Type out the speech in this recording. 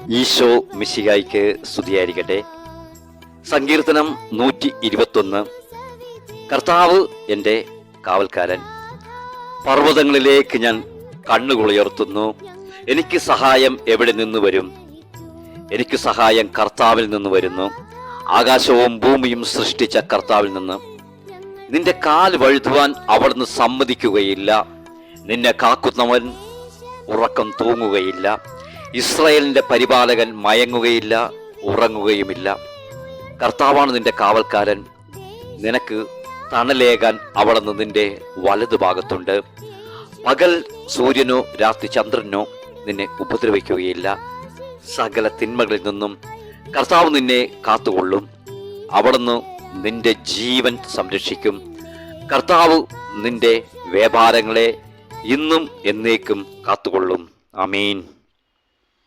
ഈശോ മിശിഹായ്ക്ക് സ്തുതിയായിരിക്കട്ടെ. സങ്കീർത്തനം 121. കർത്താവ് എൻ്റെ കാവൽക്കാരൻ. പർവ്വതങ്ങളിലേക്ക് ഞാൻ കണ്ണുകളുയർത്തുന്നു. എനിക്ക് സഹായം എവിടെ നിന്ന് വരും? എനിക്ക് സഹായം കർത്താവിൽ നിന്ന് വരുന്നു. ആകാശവും ഭൂമിയും സൃഷ്ടിച്ച കർത്താവിൽ നിന്ന്. നിന്റെ കാൽ വഴുതുവാൻ അവിടുന്ന് സമ്മതിക്കുകയില്ല. നിന്നെ കാക്കുന്നവൻ ഉറക്കം തൂങ്ങുകയില്ല. ഇസ്രായേലിന്റെ പരിപാലകൻ മയങ്ങുകയില്ല, ഉറങ്ങുകയുമില്ല. കർത്താവാണ് നിന്റെ കാവൽക്കാരൻ. നിനക്ക് തണലേകാൻ അവിടുന്ന് നിന്റെ വലതുഭാഗത്തുണ്ട്. പകൽ സൂര്യനോ രാത്രി ചന്ദ്രനോ നിന്നെ ഉപദ്രവിക്കുകയില്ല. സകല തിന്മകളിൽ നിന്നും കർത്താവ് നിന്നെ കാത്തുകൊള്ളും. അവിടുന്ന് നിന്റെ ജീവൻ സംരക്ഷിക്കും. കർത്താവ് നിന്റെ വ്യാപാരങ്ങളെ ഇന്നും എന്നേക്കും കാത്തുകൊള്ളും. ആമീൻ.